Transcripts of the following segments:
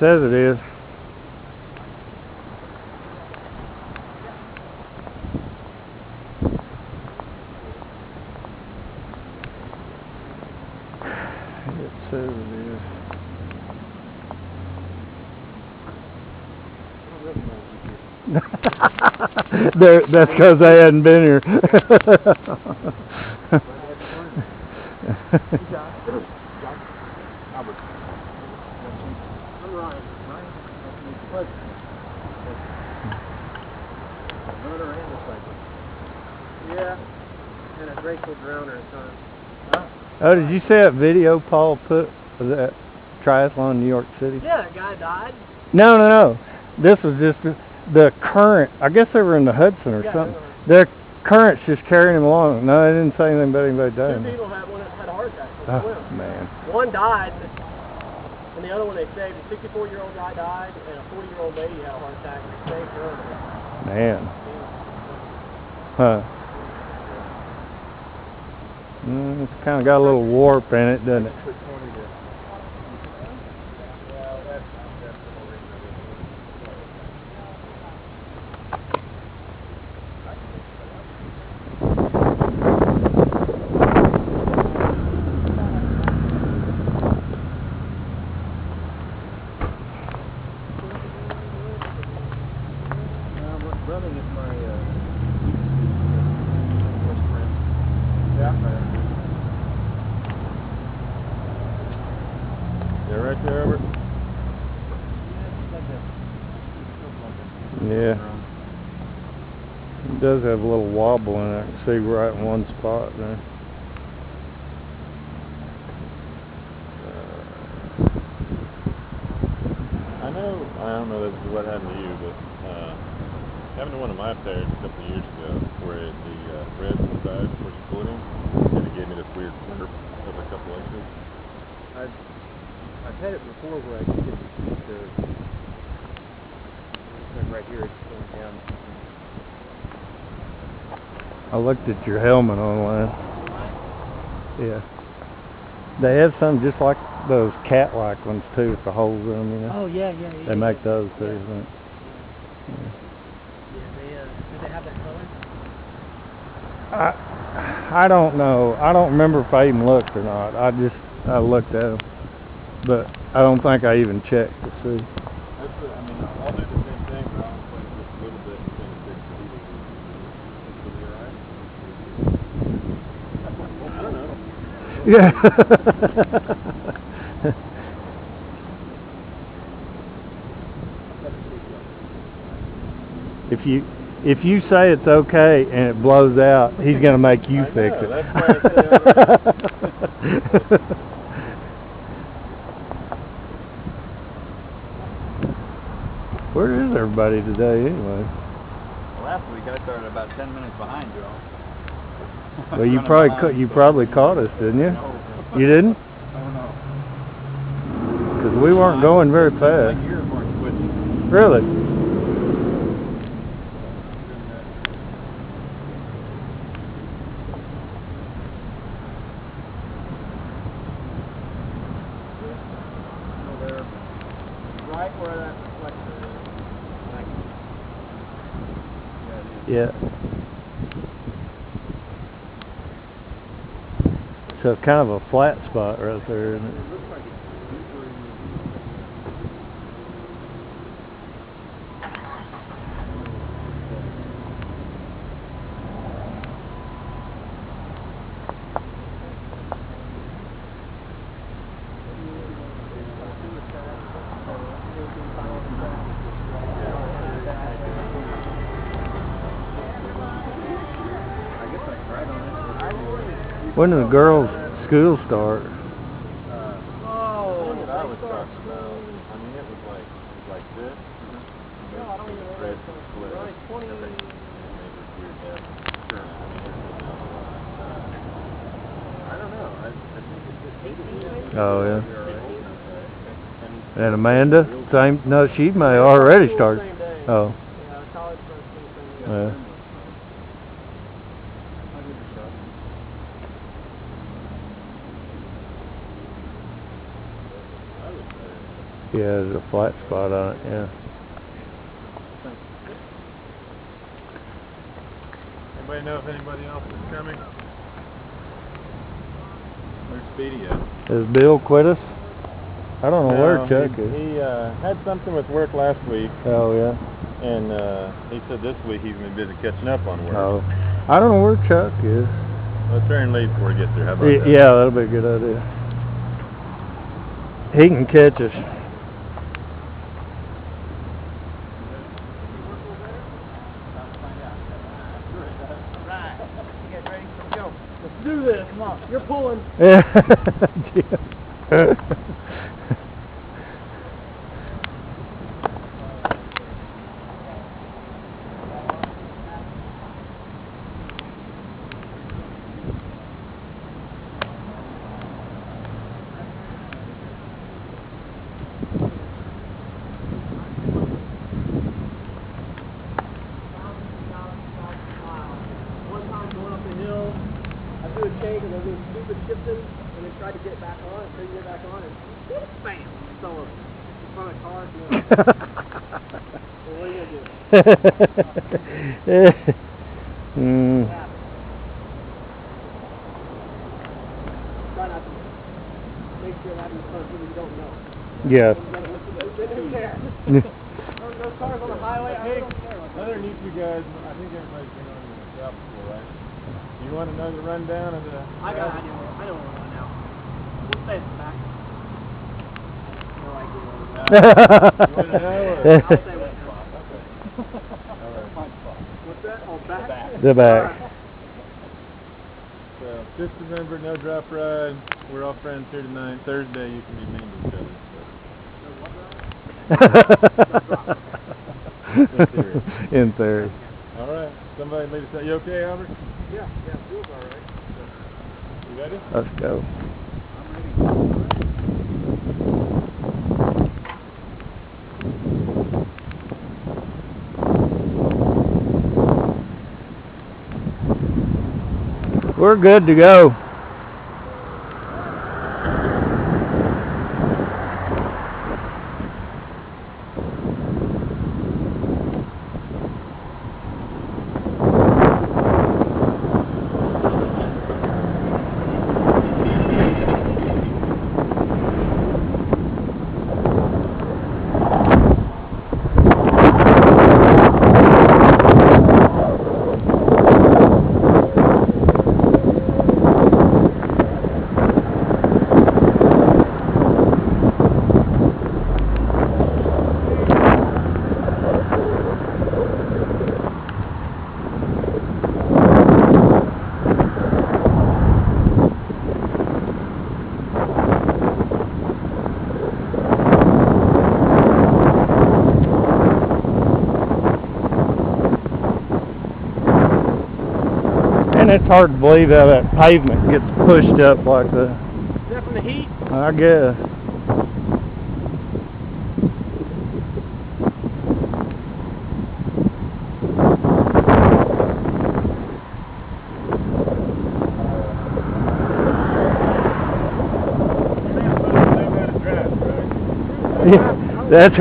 says it is. It says it is. That's because they hadn't been here. Yeah, and a Grateful Drowner son. Oh, did you see that video Paul put of that triathlon in New York City? Yeah, that guy died. No. This was just the current. I guess they were in the Hudson or something. Their current's just carrying him along. No, they didn't say anything about anybody dying. Two people had a heart attack. Oh, man. One died, and the other one they saved. A 64-year-old guy died, and a 40-year-old lady had a heart attack, and they saved her. Man. Huh. It's kind of got a little warp in it, doesn't it? Brother is my best friend. Yeah. They're right there, Albert? Yeah. It does have a little wobble in it. I can see right in one spot there. I don't know what happened to you, but happened to one of my tires a couple of years ago where the threads inside where you pulled in, and it gave me this weird burp of a couple inches. I've had it before where I just get the right here, it's going down. I looked at your helmet online. Yeah. They have some just like those cat-like ones too, with the holes in them, you know. Oh, yeah. They make those too, I think. Yeah, do they have that color? I don't know. I don't remember if I even looked or not. I looked at them, but I don't think I even checked to see. I'll do the same thing, but I'll play just a little bit and then fix it. I don't know. Yeah. If you say it's okay and it blows out, he's gonna make you fix it. That's why I said Where is everybody today anyway? Last week I started about 10 minutes behind you all. Well, you probably caught us, didn't you? No. You didn't? Oh no. Because we weren't going very fast. My gears weren't switching. Really? Right where that reflector is. Yeah. So it's kind of a flat spot right there, isn't it? When did the girls' school start? What I was talking about, it was like this, and then the threads split, and then made this weird head. I don't know. I think it's Oh yeah. And Amanda, same? No, she may already start. Oh. Yeah, college first. Yeah. Yeah, there's a flat spot on it, yeah. Anybody know if anybody else is coming? Where's Speedy at? Has Bill quit us? I don't know where Chuck is. He had something with work last week, Oh, yeah. and he said this week he's going to be busy catching up on work. Oh. I don't know where Chuck is. Let's try and leave before he gets there. How about that? Yeah, that'll be a good idea. He can catch us. Let's do this. Come on. You're pulling. Yeah. One time going up the hill, I threw a chain because I was doing stupid shifting, and then tried to get back on, and couldn't get back on, and bam, fell over in front of cars. Well, what are you gonna do? Try not to make sure it happens in front of people you don't know. Yes. Who cares? Those cars on the highway, I don't care. Underneath you guys, I think everybody's been on the shop before, right? You want to know the rundown of the... I know where we're going now. We'll stay at the back. No idea where we're going. You want to know? Or? I'll stay with you. All right. What's that? Oh, back? The back. So, just remember, no drop ride. We're all friends here tonight. Thursday, you can be mean to each other. In theory. All right. Somebody lead us out. You okay, Albert? Yeah, feels all right. You ready? Let's go. We're good to go. And it's hard to believe how that pavement gets pushed up like that. Is that from the heat? I guess. That's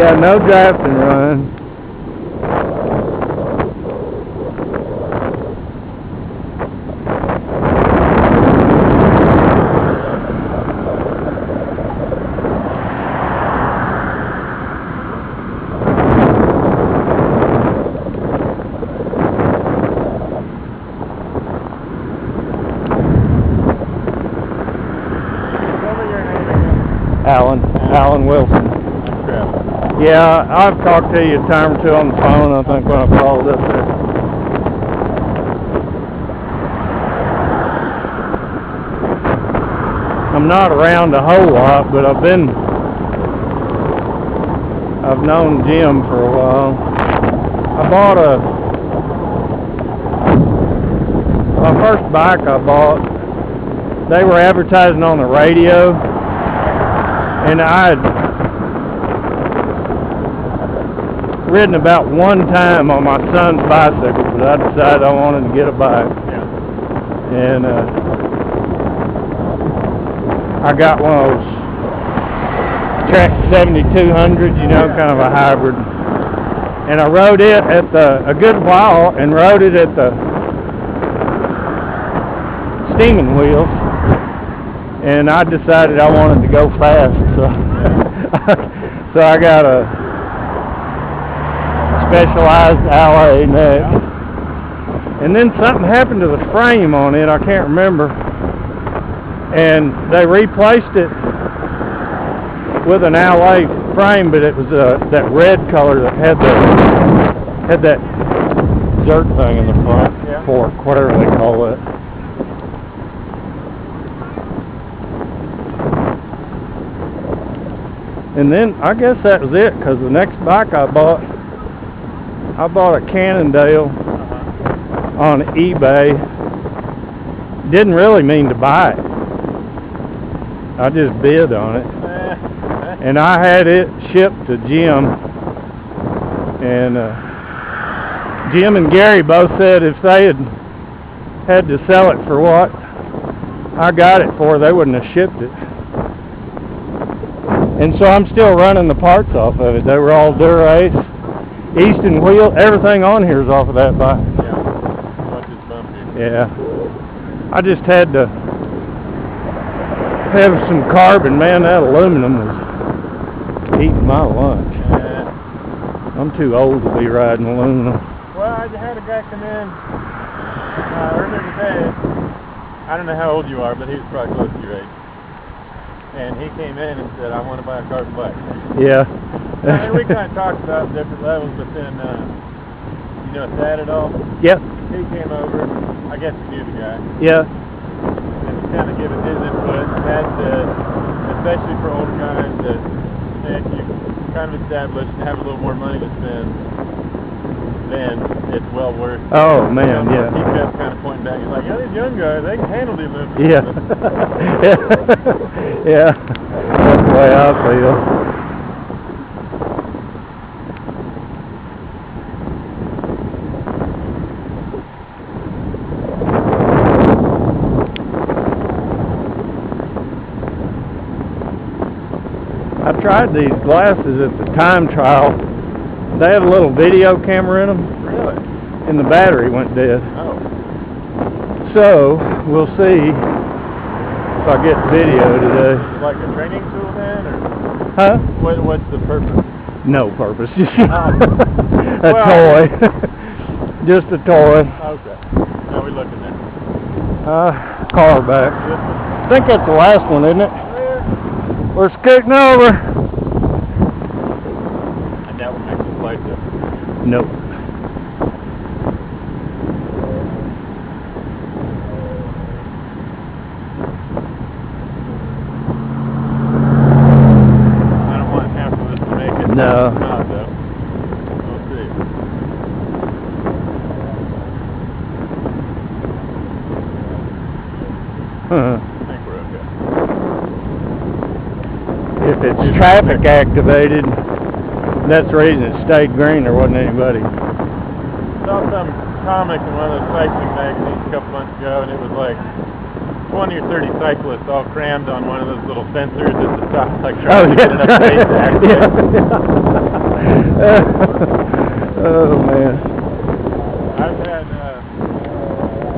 yeah, no drafting run. Alan Wilson. Yeah, I've talked to you a time or two on the phone, I think, when I called up there. I'm not around a whole lot, but I've known Jim for a while. I bought my first bike I bought, they were advertising on the radio, and I'd ridden about one time on my son's bicycle, but I decided I wanted to get a bike. And I got one of those Trek 7200, you know, kind of a hybrid. And I rode it at a good while, and rode it at the steaming wheels. And I decided I wanted to go fast, so so I got a specialized alloy neck. And then something happened to the frame on it, I can't remember. And they replaced it with an alloy frame, but it was that red color that had that dirt thing in the front, fork, whatever they call it. And then I guess that was it, because the next bike I bought a Cannondale on eBay. Didn't really mean to buy it. I just bid on it. And I had it shipped to Jim. And Jim and Gary both said if they had to sell it for what I got it for, they wouldn't have shipped it. And so I'm still running the parts off of it. They were all Dura-Ace, Easton wheel, everything on here is off of that bike. Yeah, much is bumpy. Yeah. I just had to have some carbon, man. That aluminum was eating my lunch. I'm too old to be riding aluminum. Well, I had a guy come in earlier today. I don't know how old you are, but he was probably close to your age. And he came in and said, I want to buy a carbon bike. Yeah. I mean, we kind of talked about different levels, but then, you know Thad at all? Yep. He came over. I guess he knew the guy. Yeah. And was kind of giving his input. Thad said, especially for older guys, that if you kind of establish and have a little more money to spend, then it's well worth it. Oh, man, yeah. He kept kind of pointing back. He's like, yeah, these young guys, they can handle the aluminum. Yeah. Yeah. That's the way I feel. I tried these glasses at the time trial. They had a little video camera in them. Really? And the battery went dead. Oh. So, we'll see if I get video today. Like a training tool then, or Huh? what's the purpose? No purpose. Just Oh. a Well, toy. Just a toy. Okay. Now we're looking there. Car back. This one. I think that's the last one, isn't it? There. We're scooting over. And that one makes the light up. Nope. I don't want half of this to make it. No. Not though. We'll see. Huh. I think we're okay. If it's traffic activated, that's the reason it stayed green. There wasn't anybody. Saw some comic in one of those cycling magazines a couple months ago, and it was like 20 or 30 cyclists all crammed on one of those little sensors at the top, like trying to get enough space to activate. Oh man. I've had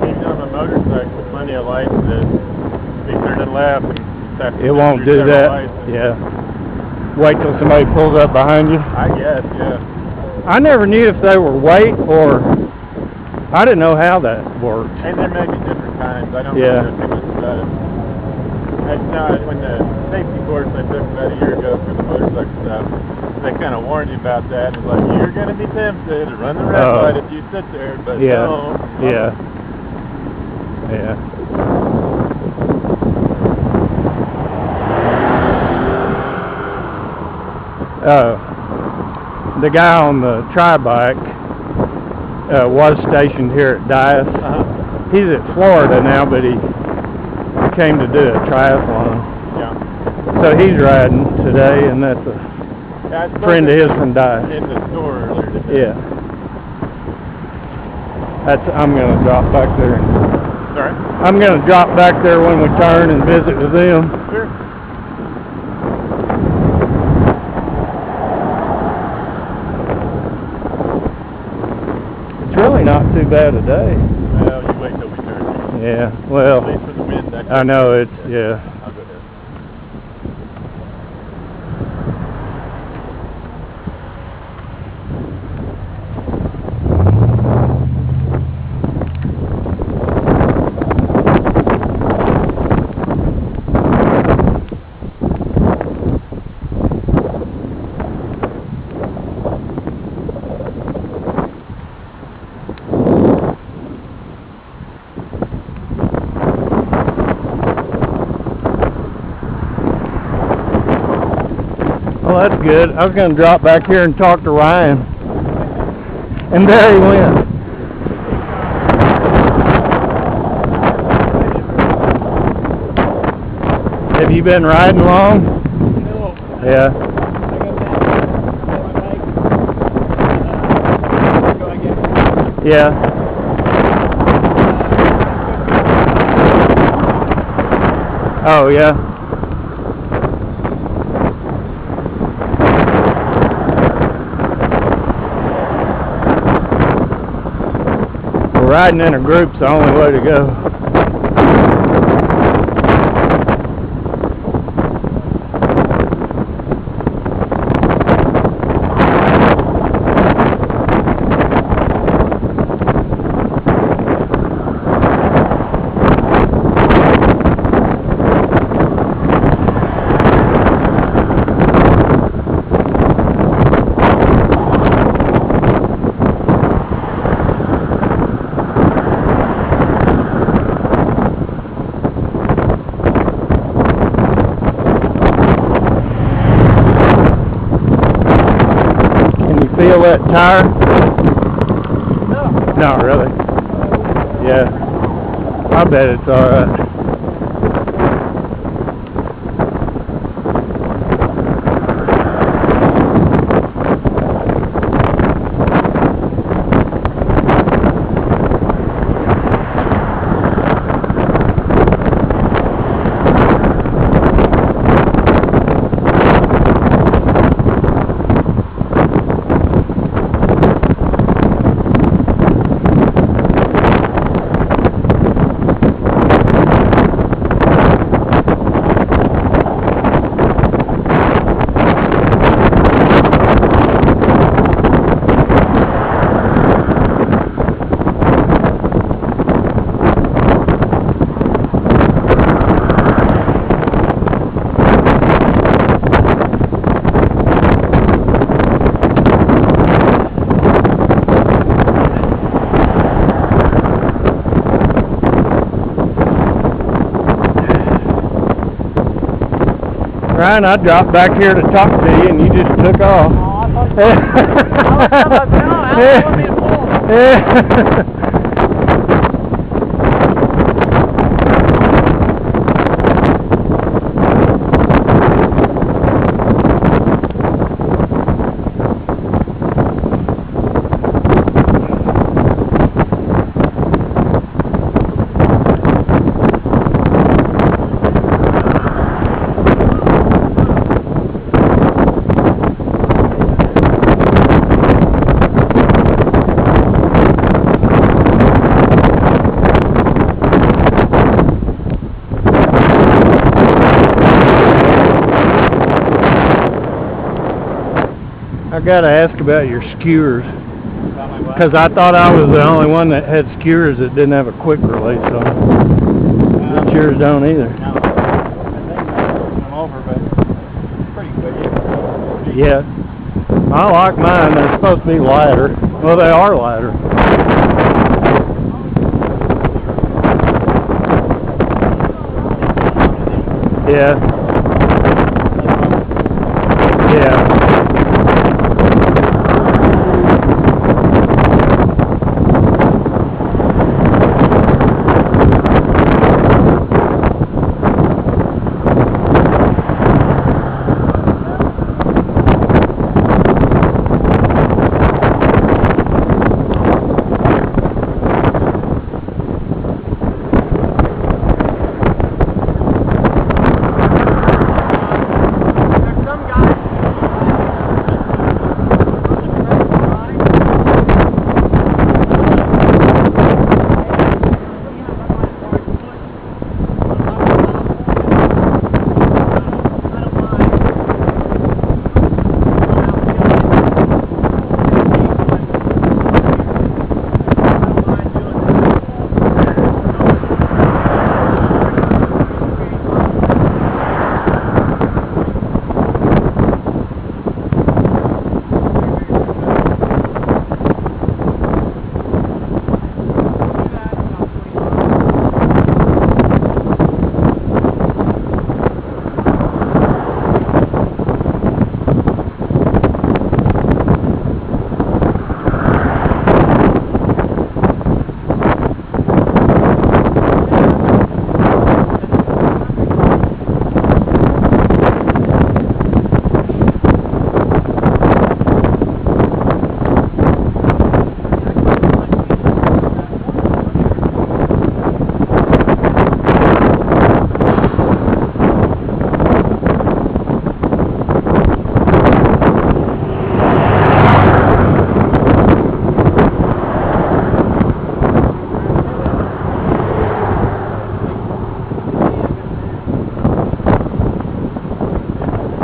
being on a motorcycle with plenty of lights that be turning left and have to It sit won't through do several that. lights and- Yeah. Wait till somebody pulls up behind you. I guess, yeah. I never knew if they were weight or I didn't know how that worked. And there may be different kinds. I don't Yeah. know too much about it. When the safety course I took about a year ago for the motorcycle stuff, they kind of warned you about that. It was like, you're going to be tempted to run the red Oh. light if you sit there, but Yeah. don't. Yeah. Yeah. The guy on the tri-bike was stationed here at Dias. He's at Florida now, but he came to do a triathlon. Yeah. So he's riding today, and that's a Yeah, I spoke friend of to his from Dias. in the store earlier today. Yeah. I'm gonna drop back there. Sorry? I'm gonna drop back there when we turn and visit with them. Sure. too bad a day. Well, you wait till we turn. Yeah, well, At least for the wind. I know it's, yeah. I'll go there. Well, that's good. I was going to drop back here and talk to Ryan. And there he went. Have you been riding long? No. Yeah. Yeah. Oh, yeah. Riding in a group's the only way to go. Feel that tire? No. Not really. Yeah. I bet it's alright. Ryan, I dropped back here to talk to you, and you just took off. Oh, I thought you were I gotta ask about your skewers, because I thought I was the only one that had skewers that didn't have a quick release on them. But yours don't either. No, I think I'm over, but it's pretty quick. Yeah. I like mine. They're supposed to be lighter. Well, they are lighter. Yeah. Yeah.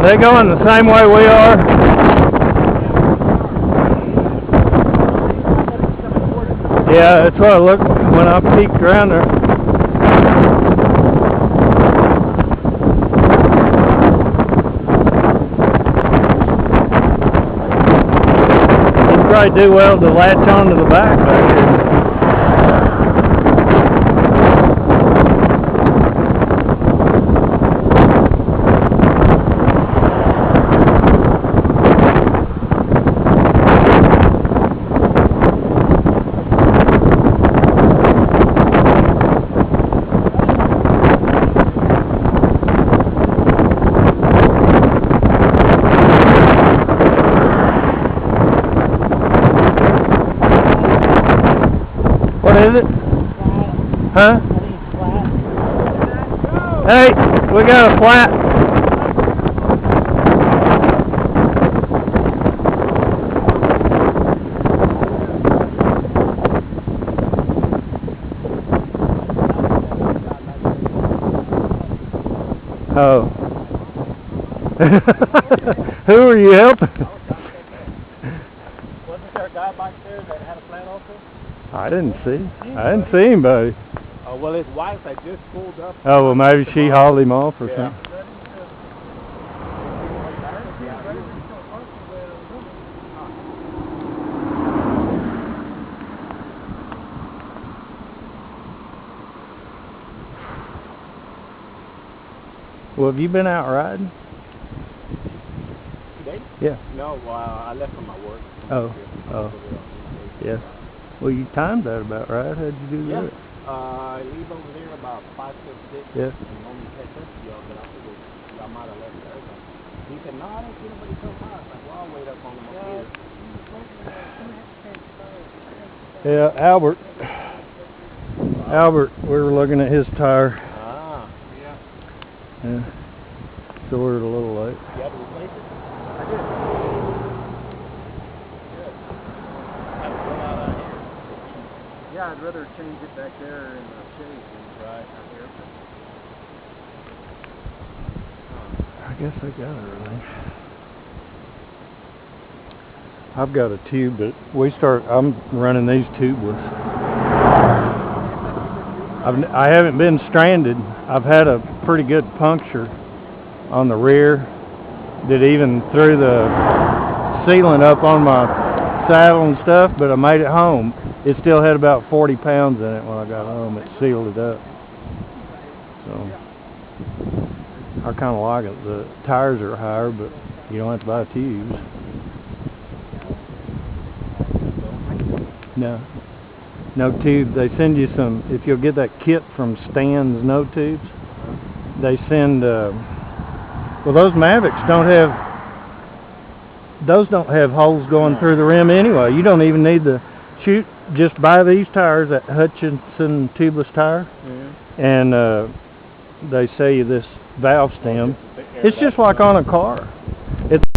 They going the same way we are? Yeah, that's what I looked when I peeked around there. You'd probably do well to latch onto the back here. What is it? Huh? Hey, we got a flat. Oh. Who are you helping? Wasn't there a guy back there that had a flat also? I didn't see anybody. Well, his wife had just pulled up. Oh, well, maybe she hauled him off or something. Well, have you been out riding? Today? Yeah. No, I left from my work. Oh. Yeah. Well, you timed that about right. How'd you do that? I leave over there about 5 to 6. Yeah. And only catch up to y'all, but I figured y'all might have left early. He said, no, I don't see nobody so high. I was like, well, I'll wait up on him up here. Yeah, Albert, we were looking at his tire. Ah, yeah. Yeah. So we're a little late. You had to replace it? I did. Good. Have to come out here. Yeah, I'd rather change it back there in the shade than right out here. I guess I got it right. I've got a tube, but I'm running these tubeless. I haven't been stranded. I've had a pretty good puncture on the rear that even threw the sealant up on my saddle and stuff, but I made it home. It still had about 40 pounds in it when I got home. It sealed it up. So I kind of like it. The tires are higher, but you don't have to buy tubes. No tube. They send you some, if you'll get that kit from Stan's No Tubes, they send, well, those Mavics don't have holes going through the rim anyway. You don't even need the shoot. Just buy these tires at Hutchinson Tubeless Tire, and they sell you this valve stem. It's just like on a car. It's